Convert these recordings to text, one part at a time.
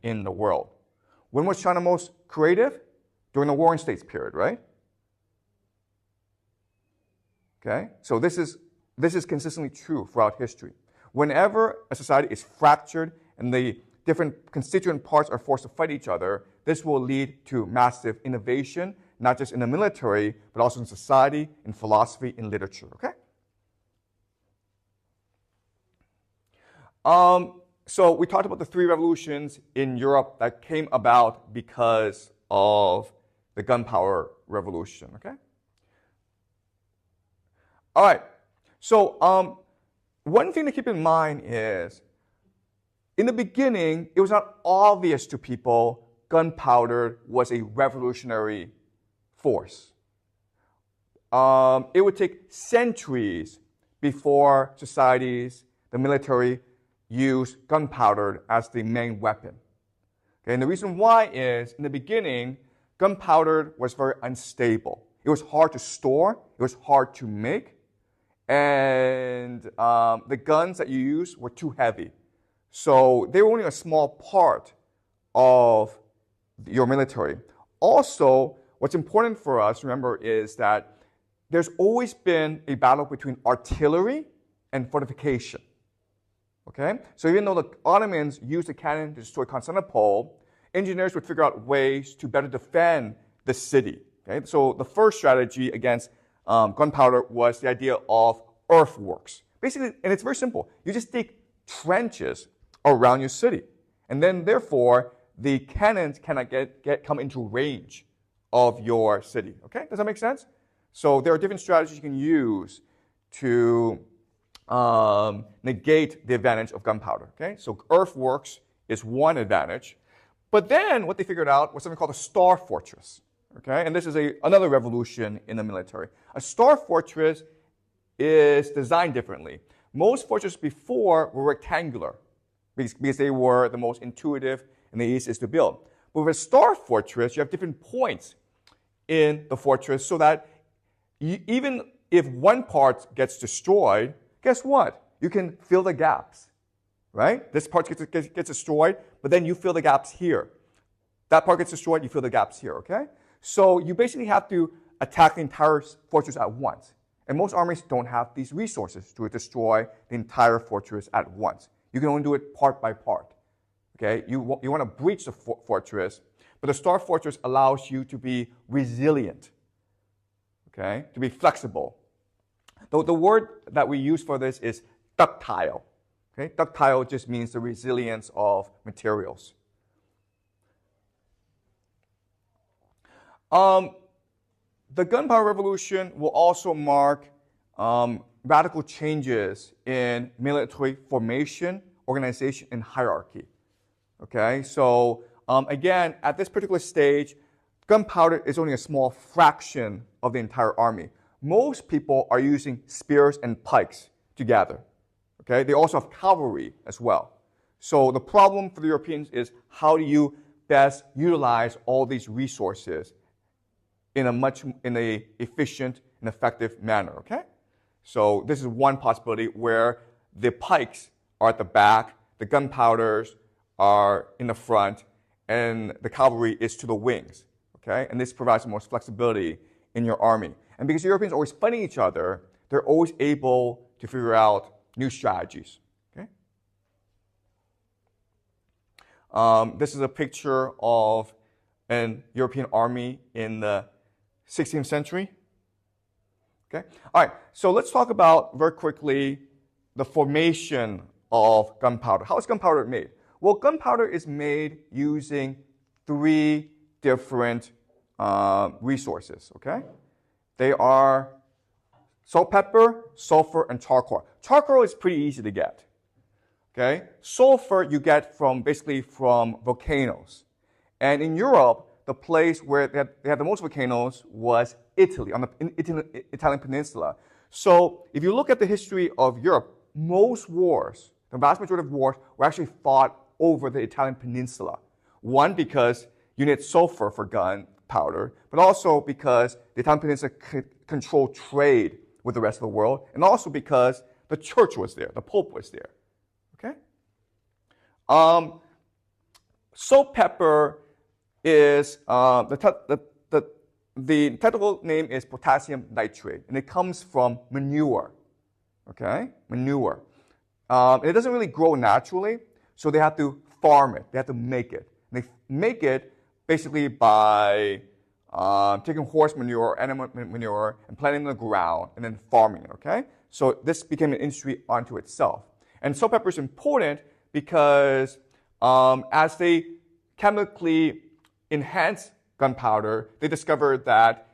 in the world. When was China most creative? During the Warring States period, right? Okay, so this is consistently true throughout history. Whenever a society is fractured and the different constituent parts are forced to fight each other, this will lead to massive innovation, not just in the military, but also in society, in philosophy, in literature, okay? So we talked about the 3 revolutions in Europe that came about because of the Gunpowder Revolution, okay? All right, so one thing to keep in mind is, in the beginning, it was not obvious to people gunpowder was a revolutionary force. It would take centuries before societies, the military, used gunpowder as the main weapon. Okay, and the reason why is, in the beginning, gunpowder was very unstable. It was hard to store, it was hard to make, and the guns that you used were too heavy. So they were only a small part of your military. Also, what's important for us, remember, is that there's always been a battle between artillery and fortification. Okay? So even though the Ottomans used the cannon to destroy Constantinople, engineers would figure out ways to better defend the city. Okay? So the first strategy against gunpowder was the idea of earthworks. Basically, and it's very simple. You just dig trenches around your city. And then, therefore, the cannons cannot come into range of your city. Okay? Does that make sense? So there are different strategies you can use to negate the advantage of gunpowder. Okay? So earthworks is one advantage. But then what they figured out was something called a star fortress. Okay? And this is another revolution in the military. A star fortress is designed differently. Most fortresses before were rectangular because they were the most intuitive and the easiest to build. But with a star fortress, you have different points in the fortress so that even if one part gets destroyed, guess what? You can fill the gaps, right? This part gets destroyed, but then you fill the gaps here. That part gets destroyed, you fill the gaps here, okay? So you basically have to attack the entire fortress at once. And most armies don't have these resources to destroy the entire fortress at once. You can only do it part by part. Okay? You want to breach the fortress, but the star fortress allows you to be resilient, okay? To be flexible. The word that we use for this is ductile. Okay? Ductile just means the resilience of materials. The Gunpowder Revolution will also mark radical changes in military formation, organization, and hierarchy. Okay, so again, at this particular stage, gunpowder is only a small fraction of the entire army. Most people are using spears and pikes together. Okay, they also have cavalry as well. So the problem for the Europeans is how do you best utilize all these resources in a efficient and effective manner, okay? So this is one possibility where the pikes are at the back, the gunpowders are in the front, and the cavalry is to the wings, okay? And this provides the most flexibility in your army. And because Europeans are always fighting each other, they're always able to figure out new strategies, okay? This is a picture of an European army in the 16th century. Okay? All right, so let's talk about, very quickly, the formation of gunpowder. How is gunpowder made? Well, gunpowder is made using 3 different resources, okay? They are salt, pepper, sulfur, and charcoal. Charcoal is pretty easy to get, okay? Sulfur you get basically from volcanoes. And in Europe, the place where they had the most volcanoes was Italy, on the Italian peninsula. So if you look at the history of Europe, most wars, the vast majority of wars, were actually fought over the Italian peninsula. One, because you need sulfur for gunpowder, but also because the Italian peninsula controlled trade with the rest of the world, and also because the church was there, the Pope was there. Okay? Salt pepper is the technical name is potassium nitrate, and it comes from manure. Okay, manure. It doesn't really grow naturally, so they have to farm it. They have to make it. And they make it basically by taking horse manure or animal manure and planting it in the ground and then farming it. Okay, so this became an industry unto itself. And salt pepper is important because as they chemically enhance gunpowder, they discovered that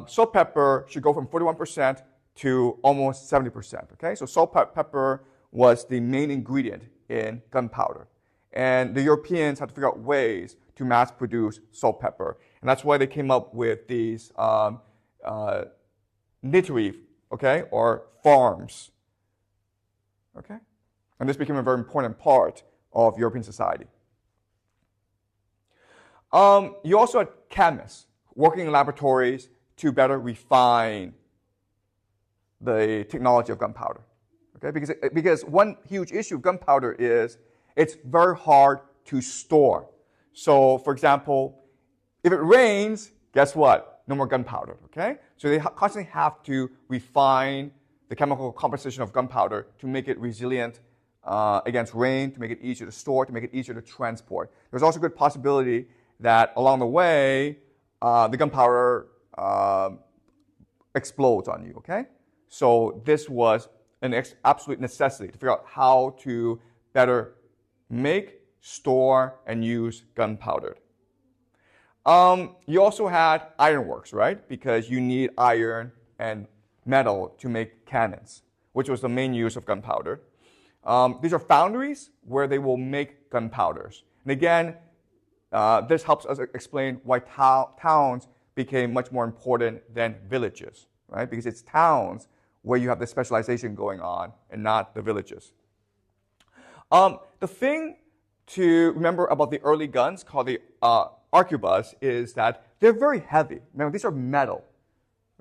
salt pepper should go from 41% to almost 70%. Okay, so salt pepper was the main ingredient in gunpowder, and the Europeans had to figure out ways to mass produce salt pepper, and that's why they came up with these knittery, okay, or farms. Okay, and this became a very important part of European society. You also had chemists working in laboratories to better refine the technology of gunpowder. Okay, because one huge issue of gunpowder is it's very hard to store. So, for example, if it rains, guess what? No more gunpowder. Okay, so they constantly have to refine the chemical composition of gunpowder to make it resilient against rain, to make it easier to store, to make it easier to transport. There's also a good possibility that along the way, the gunpowder explodes on you, okay? So this was an absolute necessity to figure out how to better make, store, and use gunpowder. You also had ironworks, right? Because you need iron and metal to make cannons, which was the main use of gunpowder. These are foundries where they will make gunpowders. And again, this helps us explain why towns became much more important than villages, right? Because it's towns where you have the specialization going on and not the villages. The thing to remember about the early guns called the arquebus is that they're very heavy. Remember, these are metal,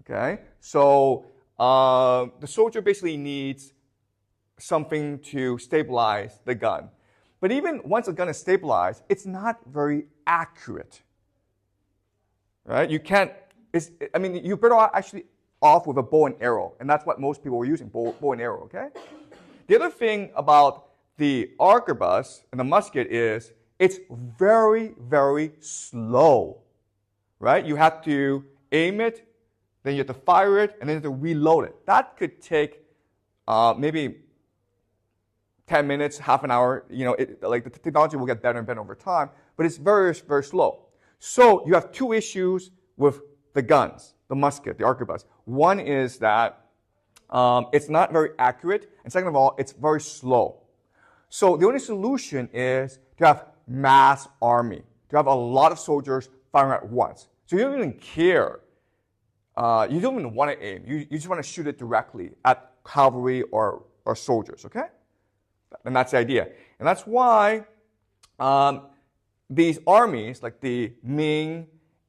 okay? So the soldier basically needs something to stabilize the gun. But even once a gun is stabilized, it's not very accurate, right? You can't, you're better actually off with a bow and arrow, and that's what most people were using, bow and arrow, okay? The other thing about the arquebus and the musket is it's very, very slow, right? You have to aim it, then you have to fire it, and then you have to reload it. That could take maybe 10 minutes, half an hour. You know, the technology will get better and better over time, but it's very, very slow. So you have two issues with the guns, the musket, the arquebus. One is that it's not very accurate, and second of all, it's very slow. So the only solution is to have mass army, to have a lot of soldiers firing at once. So you don't even care. You don't even want to aim. You just want to shoot it directly at cavalry or soldiers, okay? And that's the idea. And that's why these armies, like the Ming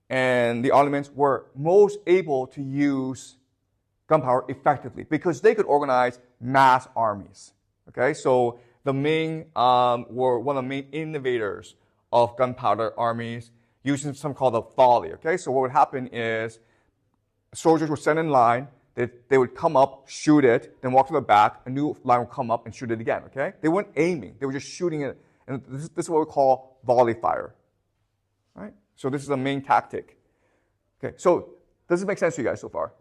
and the Ottomans, were most able to use gunpowder effectively because they could organize mass armies. Okay, so the Ming were one of the main innovators of gunpowder armies using something called a volley. Okay, so what would happen is soldiers were sent in line. They would come up, shoot it, then walk to the back. A new line would come up and shoot it again. Okay, they weren't aiming; they were just shooting it. And this is what we call volley fire. Right. So this is the main tactic. Okay. So does this make sense to you guys so far?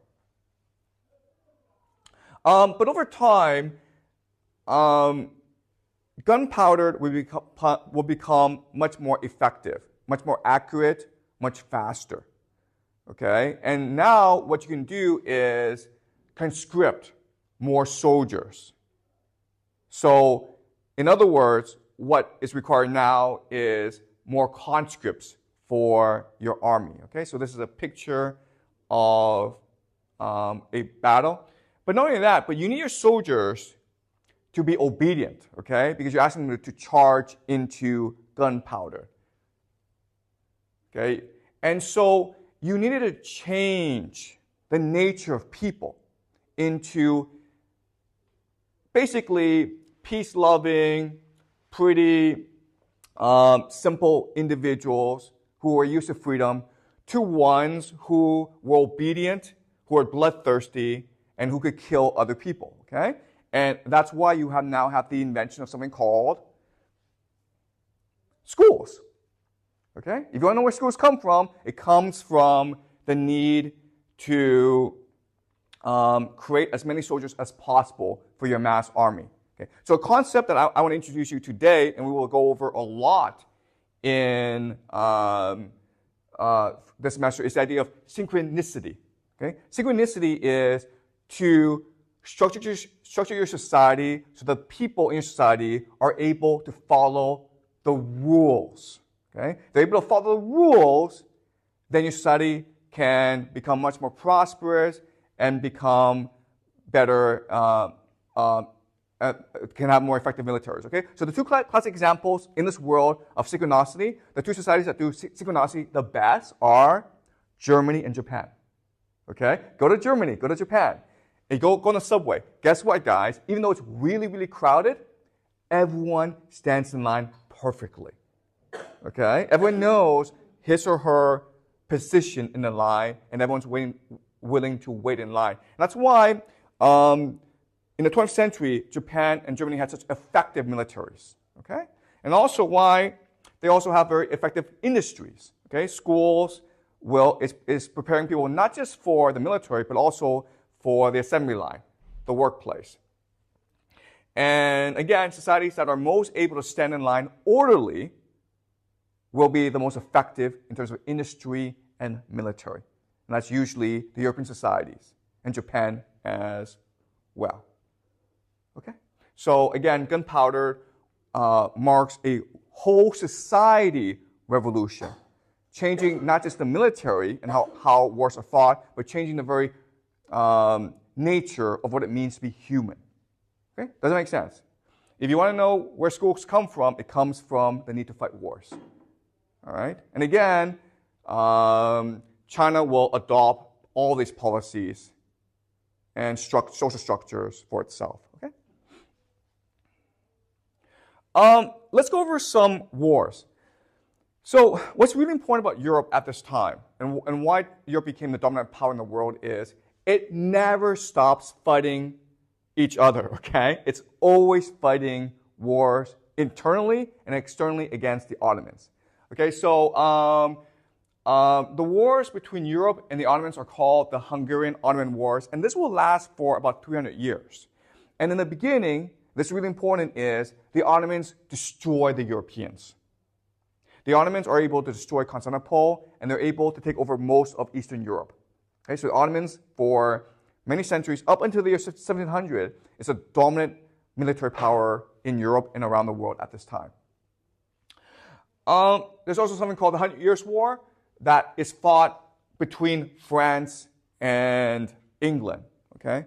But over time, gunpowder will become much more effective, much more accurate, much faster. Okay, and now what you can do is conscript more soldiers. So, in other words, what is required now is more conscripts for your army. Okay, so this is a picture of a battle. But not only that, but you need your soldiers to be obedient, okay, because you're asking them to charge into gunpowder. Okay, and so you needed to change the nature of people into basically peace-loving, pretty simple individuals who were used to freedom to ones who were obedient, who were bloodthirsty, and who could kill other people, okay? And that's why you now have the invention of something called schools, okay? If you want to know where schools come from, it comes from the need to create as many soldiers as possible for your mass army. Okay? So a concept that I want to introduce you today, and we will go over a lot in this semester, is the idea of synchronicity. Okay? Synchronicity is to structure your society so that people in your society are able to follow the rules. Okay? If they're able to follow the rules, then your society can become much more prosperous and become better, can have more effective militaries, okay? So the two classic examples in this world of synchronicity, the two societies that do synchronicity the best are Germany and Japan, okay? Go to Germany, go to Japan, and go on the subway. Guess what, guys? Even though it's really, really crowded, everyone stands in line perfectly, okay? Everyone knows his or her position in the line, and everyone's willing to wait in line. And that's why in the 20th century, Japan and Germany had such effective militaries, okay? And also why they also have very effective industries, okay? Schools is preparing people not just for the military, but also for the assembly line, the workplace. And again, societies that are most able to stand in line orderly will be the most effective in terms of industry and military. And that's usually the European societies and Japan as well. Okay? So again, gunpowder marks a whole society revolution, changing not just the military and how wars are fought, but changing the very nature of what it means to be human. Okay? Does that make sense? If you want to know where schools come from, it comes from the need to fight wars. All right? And again, China will adopt all these policies and social structures for itself. Okay? Let's go over some wars. So what's really important about Europe at this time and why Europe became the dominant power in the world is it never stops fighting each other, okay? It's always fighting wars internally and externally against the Ottomans. Okay, so the wars between Europe and the Ottomans are called the Hungarian-Ottoman Wars, and this will last for about 300 years. And in the beginning, this is really important, is the Ottomans destroy the Europeans. The Ottomans are able to destroy Constantinople, and they're able to take over most of Eastern Europe. Okay, so the Ottomans, for many centuries, up until the year 1700, is a dominant military power in Europe and around the world at this time. There's also something called the 100 Years' War that is fought between France and England. Okay.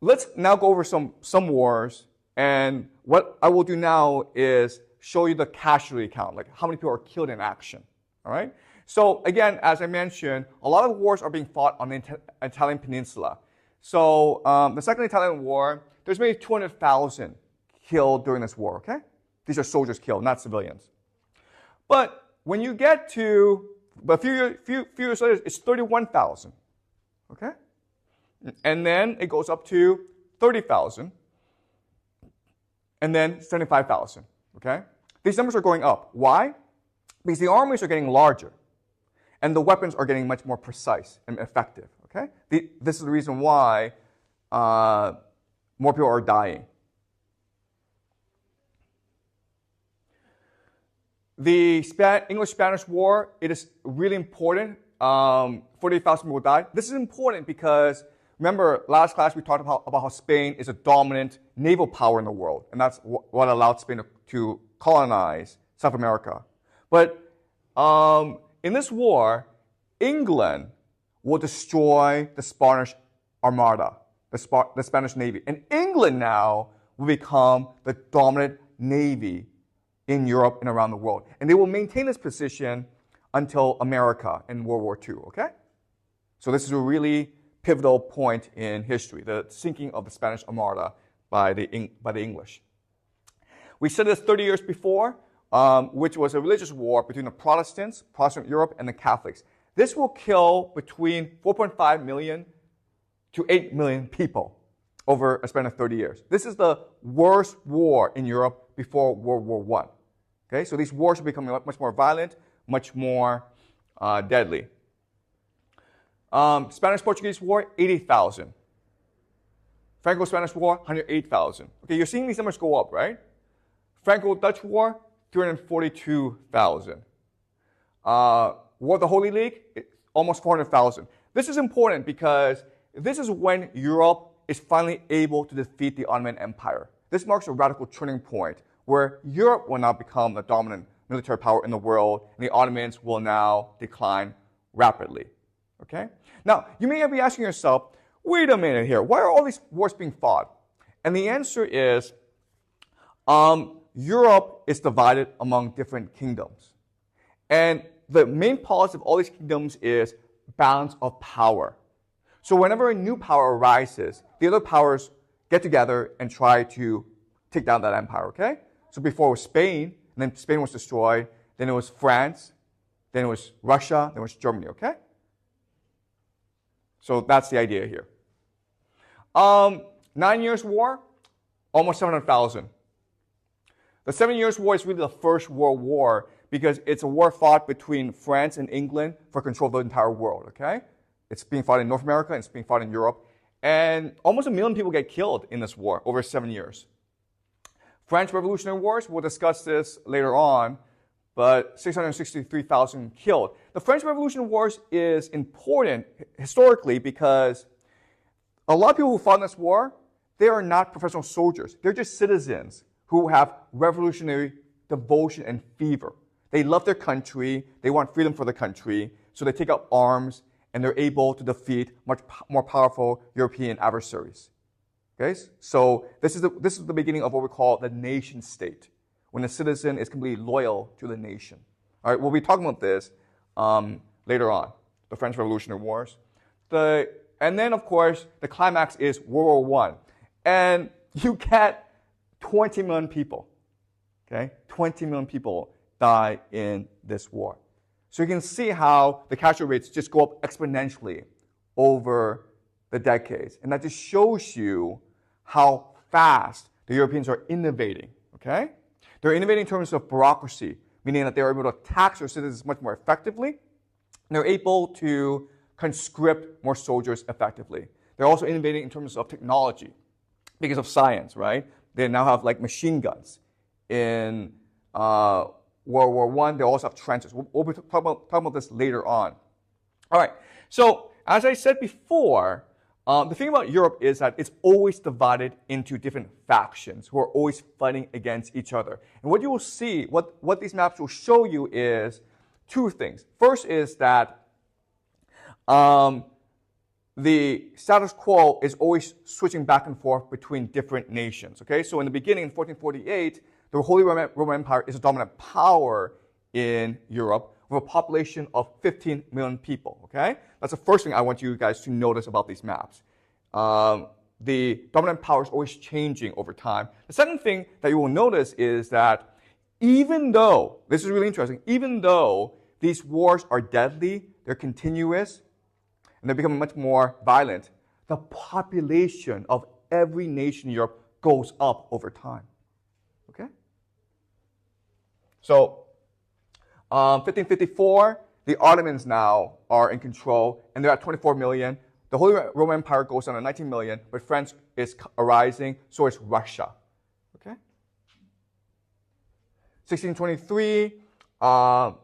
Let's now go over some wars, and what I will do now is show you the casualty count, like how many people are killed in action. All right. So again, as I mentioned, a lot of wars are being fought on the Italian peninsula. So the Second Italian War, there's maybe 200,000 killed during this war, okay? These are soldiers killed, not civilians. But when you get to a few years later, it's 31,000, okay? And then it goes up to 30,000, and then 75,000, okay? These numbers are going up. Why? Because the armies are getting larger, and the weapons are getting much more precise and effective, okay? This is the reason why more people are dying. The English-Spanish War, it is really important. 48,000 people died. This is important because, remember, last class we talked about how Spain is a dominant naval power in the world, and that's what allowed Spain to colonize South America. But in this war, England will destroy the Spanish Armada, the Spanish Navy. And England now will become the dominant navy in Europe and around the world. And they will maintain this position until America in World War II, okay? So this is a really pivotal point in history, the sinking of the Spanish Armada by the English. We said this 30 years before, which was a religious war between the Protestants, Protestant Europe, and the Catholics. This will kill between 4.5 million to 8 million people over a span of 30 years. This is the worst war in Europe before World War I. Okay, so these wars are becoming much more violent, much more deadly. Spanish-Portuguese War, 80,000. Franco-Spanish War, 108,000. Okay, you're seeing these numbers go up, right? Franco-Dutch War, 342,000. War of the Holy League, almost 400,000. This is important because this is when Europe is finally able to defeat the Ottoman Empire. This marks a radical turning point where Europe will now become the dominant military power in the world, and the Ottomans will now decline rapidly. Okay? Now, you may be asking yourself, wait a minute here, why are all these wars being fought? And the answer is, Europe is divided among different kingdoms. And the main policy of all these kingdoms is balance of power. So whenever a new power arises, the other powers get together and try to take down that empire, okay? So before it was Spain, and then Spain was destroyed, then it was France, then it was Russia, then it was Germany, okay? So that's the idea here. 9 Years' War, almost 700,000. The 7 Years' War is really the First World War because it's a war fought between France and England for control of the entire world, okay? It's being fought in North America, and it's being fought in Europe. And almost 1 million people get killed in this war over 7 years. French Revolutionary Wars, we'll discuss this later on, but 663,000 killed. The French Revolutionary Wars is important historically because a lot of people who fought in this war, they are not professional soldiers. They're just citizens who have revolutionary devotion and fever. They love their country, they want freedom for the country, so they take up arms and they're able to defeat much more powerful European adversaries. Okay? So this is the beginning of what we call the nation state, when a citizen is completely loyal to the nation. All right, we'll be talking about this later on, the French Revolutionary Wars. And then, of course, the climax is World War I. And you get 20 million people. Okay? 20 million people die in this war. So you can see how the casualty rates just go up exponentially over the decades. And that just shows you how fast the Europeans are innovating. Okay? They're innovating in terms of bureaucracy, meaning that they're able to tax their citizens much more effectively. And they're able to conscript more soldiers effectively. They're also innovating in terms of technology because of science, right? They now have like machine guns. In World War I, they also have trenches. We'll be talking about this later on. All right, so as I said before, the thing about Europe is that it's always divided into different factions who are always fighting against each other. And what you will see, what these maps will show you is two things. First is that the status quo is always switching back and forth between different nations. Okay, so in the beginning, in 1448, the Holy Roman Empire is a dominant power in Europe with a population of 15 million people. Okay, that's the first thing I want you guys to notice about these maps. The dominant power is always changing over time. The second thing that you will notice is that even though, this is really interesting, even though these wars are deadly, they're continuous, and they're becoming much more violent, the population of every nation in Europe goes up over time. Okay? So, 1554, the Ottomans now are in control, and they're at 24 million. The Holy Roman Empire goes down to 19 million, but France is arising, so is Russia. Okay? 1623, the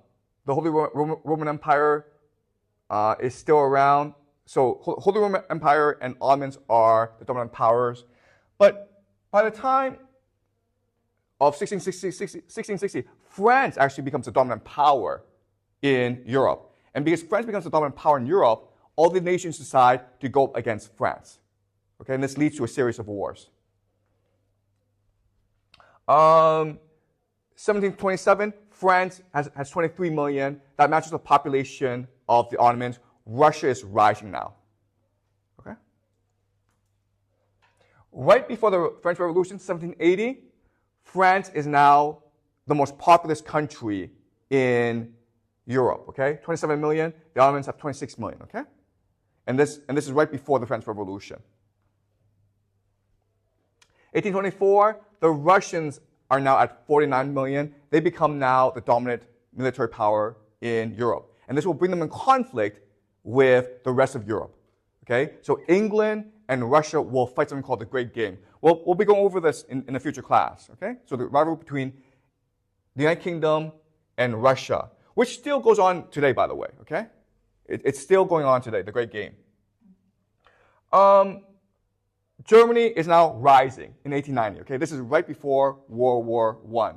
Holy Roman Empire is still around. So Holy Roman Empire and Ottomans are the dominant powers. But by the time of 1660, France actually becomes the dominant power in Europe. And because France becomes the dominant power in Europe, all the nations decide to go up against France. Okay, and this leads to a series of wars. 1727, France has 23 million. That matches the population of the Ottomans. Russia is rising now. Okay? Right before the French Revolution, 1780, France is now the most populous country in Europe, okay? 27 million, the Ottomans have 26 million, okay? And this is right before the French Revolution. 1824, the Russians are now at 49 million. They become now the dominant military power in Europe. And this will bring them in conflict with the rest of Europe, okay? So England and Russia will fight something called the Great Game. We'll be going over this in a future class, okay? So the rivalry between the United Kingdom and Russia, which still goes on today, by the way, okay? It's still going on today, the Great Game. Germany is now rising in 1890, okay? This is right before World War I.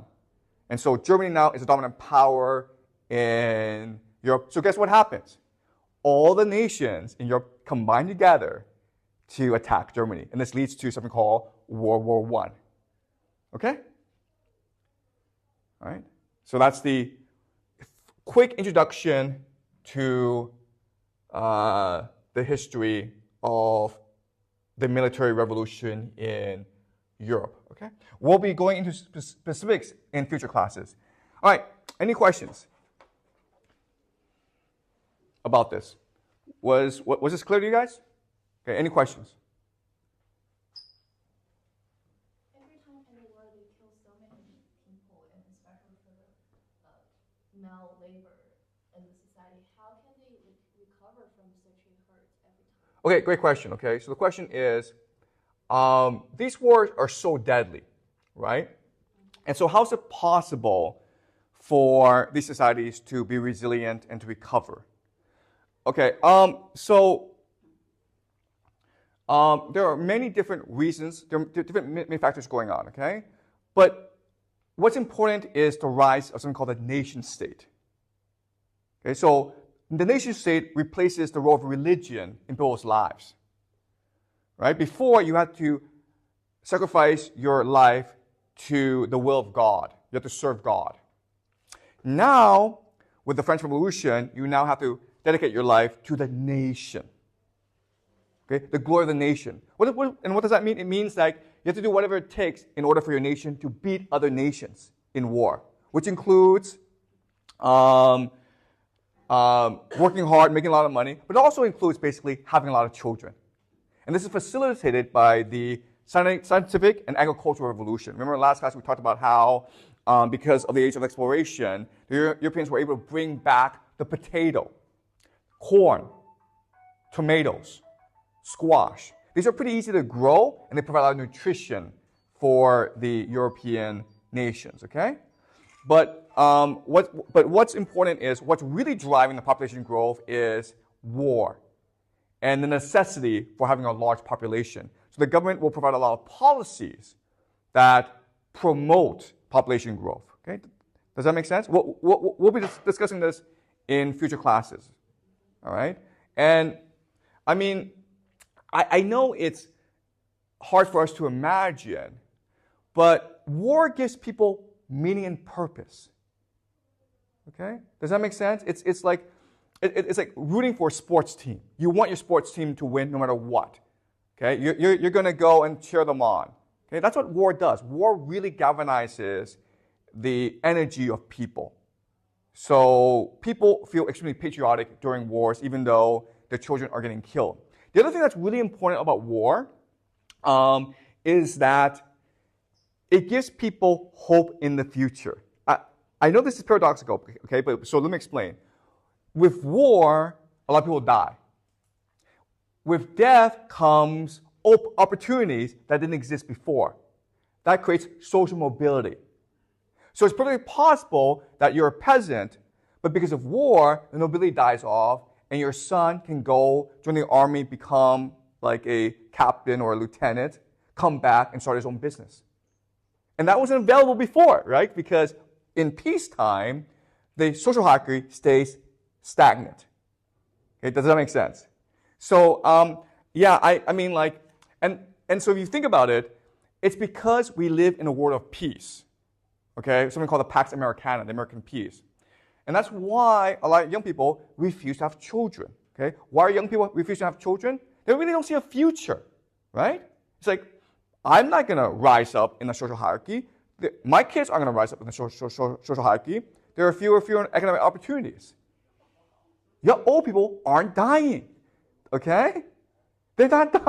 And so Germany now is a dominant power in Europe. So guess what happens? All the nations in Europe combine together to attack Germany. And this leads to something called World War I. Okay? All right? So that's the quick introduction to the history of the military revolution in Europe. Okay? We'll be going into specifics in future classes. All right. Any questions about this? Was this clear to you guys? Okay. Any questions? Every time in the world they kill so many people, and especially for the male labor in the society, how can they recover from such a hurt every time? Okay, great question. Okay, so the question is, these wars are so deadly, right? And so how is it possible for these societies to be resilient and to recover? Okay, so there are many different reasons, there are many factors going on, okay? But what's important is the rise of something called the nation state. Okay, so the nation state replaces the role of religion in people's lives. Right? Before, you had to sacrifice your life to the will of God. You have to serve God. Now, with the French Revolution, you now have to dedicate your life to the nation. Okay? The glory of the nation. And what does that mean? It means that you have to do whatever it takes in order for your nation to beat other nations in war, which includes working hard, making a lot of money, but it also includes basically having a lot of children. And this is facilitated by the scientific and agricultural revolution. Remember in last class we talked about how because of the age of exploration, the Europeans were able to bring back the potato, corn, tomatoes, squash. These are pretty easy to grow, and they provide a lot of nutrition for the European nations, okay? But what's important is, what's really driving the population growth is war and the necessity for having a large population. So the government will provide a lot of policies that promote population growth. Okay? Does that make sense? We'll be discussing this in future classes. All right? And I mean, I know it's hard for us to imagine, but war gives people meaning and purpose. Okay? Does that make sense? It's like rooting for a sports team. You want your sports team to win no matter what. Okay? You're going to go and cheer them on. Okay? That's what war does. War really galvanizes the energy of people. So people feel extremely patriotic during wars, even though their children are getting killed. The other thing that's really important about war is that it gives people hope in the future. I know this is paradoxical, okay, but so let me explain. With war, a lot of people die. With death comes opportunities that didn't exist before. That creates social mobility. So it's perfectly possible that you're a peasant, but because of war, the nobility dies off, and your son can go join the army, become like a captain or a lieutenant, come back and start his own business. And that wasn't available before, right? Because in peacetime, the social hierarchy stays stagnant. Okay, does that make sense? So, yeah, I mean, like, and so if you think about it, it's because we live in a world of peace. Okay, something called the Pax Americana, the American peace. And that's why a lot of young people refuse to have children. Okay, why are young people refuse to have children? They really don't see a future, right? It's like, I'm not going to rise up in the social hierarchy. My kids aren't going to rise up in the social hierarchy. There are fewer economic opportunities. Yet old people aren't dying. Okay? They're not dying.